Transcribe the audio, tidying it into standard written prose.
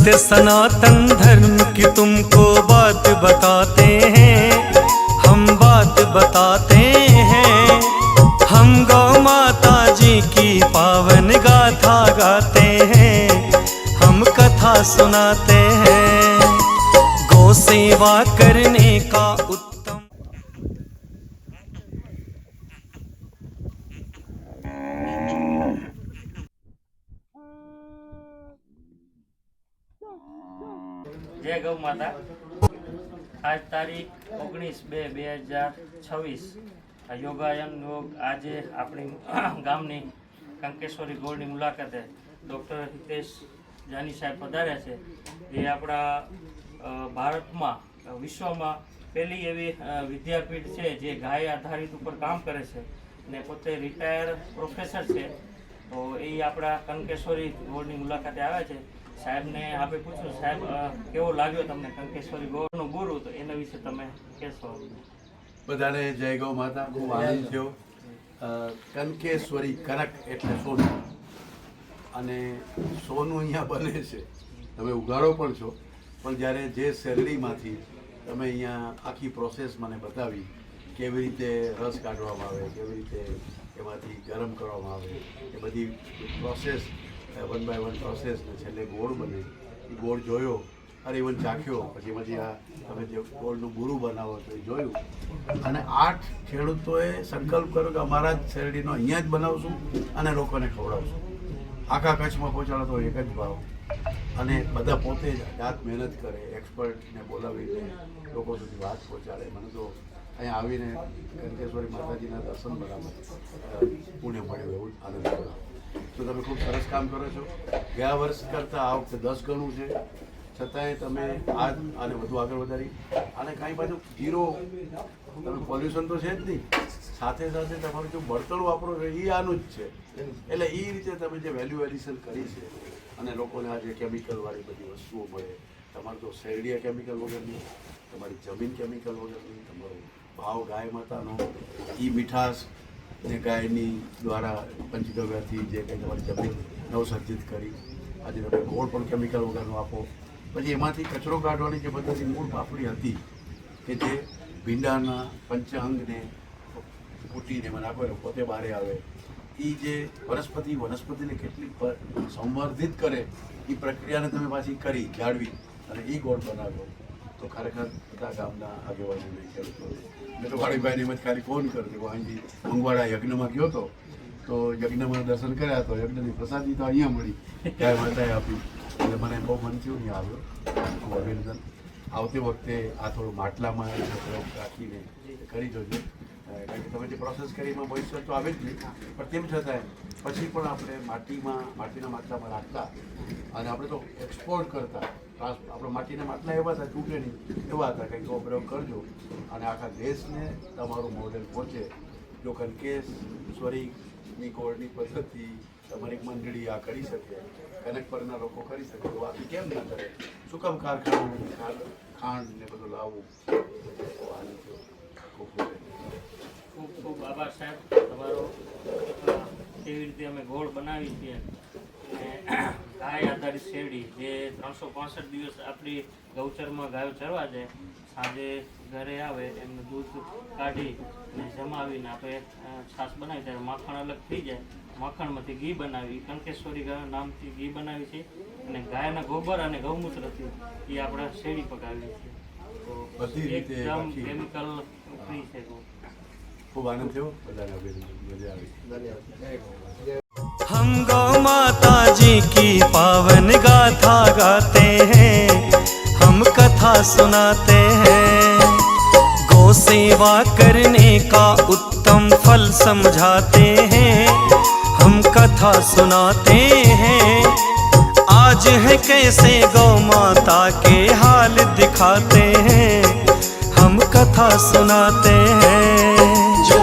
सत्य सनातन धर्म की तुमको बात बताते हैं, हम बात बताते हैं। हम गौ माता जी की पावन गाथा गाते हैं, हम कथा सुनाते हैं। गौ सेवा करने का उत्तम जय गौ माता। आज तारीख 19/2/2026 યોગાયન યોગ આજે આપણી ગામની કંકેશ્વરી ગોળની મુલાકાતે ડૉક્ટર હિતેશ જાની સાહેબ પધાર્યા છે, જે આપણા ભારતમાં વિશ્વમાં પહેલી એવી વિદ્યાપીઠ છે જે ગાય આધારિત ઉપર કામ કરે છે અને પોતે રિટાયર પ્રોફેસર છે। તો એ આપણા કંકેશ્વરી ગોળની મુલાકાતે આવ્યા છે। સાહેબને આપણે પૂછ્યું, સાહેબ કેવો લાગ્યો તમને કંકેશ્વરી ગોળનો ગુરુ, તો એના વિશે તમે કહેશો? બધાને જય ગૌ માતા। ખૂબ આનંદ થયો। કંકેશ્વરી કનક એટલે સોનું, અને સોનું અહીંયા બને છે, તમે ઉગાડો પણ છો, પણ જ્યારે જે શેરડીમાંથી તમે અહીંયા આખી પ્રોસેસ મને બતાવી, કેવી રીતે રસ કાઢવામાં આવે, કેવી રીતે એમાંથી ગરમ કરવામાં આવે, એ બધી પ્રોસેસ 1 by 1 પ્રોસેસ ને છેલ્લે ગોળ બને, એ ગોળ જોયો અને ઇવન ચાખ્યો, પછી એમાંથી આ તમે જે ગોળનું ગુરુ બનાવો છો એ જોયું, અને 8 ખેડૂતોએ સંકલ્પ કર્યો કે અમારા જ શેરડીનો અહીંયા જ બનાવશું અને લોકોને ખવડાવશું। આખા કચ્છમાં પહોંચાડો તો એક જ ભાવ, અને બધા પોતે જ જાત મહેનત કરે, એક્સપર્ટને બોલાવીને લોકો સુધી વાત પહોંચાડે। મને તો અહીંયા આવીને કંકેશ્વરી માતાજીના દર્શન બરાબર પુણ્ય મળ્યું, એવું આનંદ થયો। તો તમે ખૂબ સરસ કામ કરો છો। ગયા વર્ષ કરતાં આ વખતે 10 ગણું છે, છતાંય તમે આને વધુ આગળ વધારી, અને કાંઈ બાજુ ઝીરો તમે પોલ્યુશન તો છે જ નહીં, સાથે સાથે તમારું જો બળતણ વાપરો છો એ આનું જ છે, એટલે એ રીતે તમે જે વેલ્યુ એડિશન કરી છે અને લોકોને આજે કેમિકલવાળી બધી વસ્તુઓ મળે, તમારું તો શેરડીયા કેમિકલ વગરની, તમારી જમીન કેમિકલ વગરની, તમારો ભાવ ગાય માતાનો, એ મીઠાશ ને ગાયની દ્વારા પંચગવ્યથી જે કંઈ તમારી જમીન નવસર્જિત કરી, આજે તમે ગોળ પણ કેમિકલ વગરનો આપો। પછી એમાંથી કચરો કાઢવાની જે પદ્ધતિ મૂળ પાપડી હતી કે જે ભીંડાના પંચાંગને કૂટીને મને નાખો પોતે બહાર આવે, એ જે વનસ્પતિને કેટલી સંવર્ધિત કરે એ પ્રક્રિયાને તમે પાછી કરી જાળવી અને એ ગોળ બનાવ્યો, તો ખરેખર બધા ગામના આગેવાનોને ખેડૂતોને, મેં તો વાળીભાઈને એમ જ ખાલી ફોન કર્યો, અહીંથી મંગવાડા યજ્ઞમાં ગયો હતો, તો યજ્ઞમાં દર્શન કર્યા, તો યજ્ઞની પ્રસાદી તો અહીંયા મળી, ગાય માતાએ આપી, એટલે મને બહુ મન થયું નહીં આવ્યો, ખૂબ અભિનંદન। આવતી વખતે આ થોડું માટલામાં રાખીને કરી જોજો, કારણ કે તમે જે પ્રોસેસ કરી એમાં મોઇસ્ચર તો આવે જ નહીં, પણ તેમ છતાંય પછી પણ આપણે માટીના માટલામાં રાખતા, અને આપણે તો એક્સપોર્ટ કરતા, આપણે માટીના માટલા એવા હતા, તૂટે નહીં એવા હતા, કંઈક પ્રયોગ કરજો અને આખા દેશને તમારું મોડેલ પહોંચે। જો કંકેશ્વરીની ગોળની પદ્ધતિ તમારી મંડળી આ કરી શકે, કનક પરના લોકો કરી શકે, તો બાકી કેમ ના કરે? શું કામ કારખાનું ખાંડ ને બધું લાવવું? ખૂબ ખૂબ આભાર સાહેબ તમારો। કેવી રીતે અમે ગોળ બનાવી છીએ, અને ગાય આધારિત શેરડી જે 365 દિવસ આપણી ગૌચરમાં ગાયો ચરવા જાય, સાંજે ઘરે આવે એમનું દૂધ કાઢી અને જમાવીને આપણે છાશ બનાવી, ત્યારે માખણ અલગ થઈ જાય, માખણમાંથી ઘી બનાવી, કંકેશ્વરી નામથી ઘી બનાવી છે, અને ગાયના ગોબર અને ગૌમૂત્રથી એ આપણે શેરડી પકાવીએ છીએ, તો એકદમ કેમિકલ ફ્રી છે। ખૂબ આનંદ થયો, બધાને અભિનંદન, મજા આવી, ધન્યવાદ। हम गौ माता जी की पावन गाथा गाते हैं, हम कथा सुनाते हैं। गौ सेवा करने का उत्तम फल समझाते हैं, हम कथा सुनाते हैं। आज है कैसे गौ माता के हाल दिखाते हैं, हम कथा सुनाते हैं। जो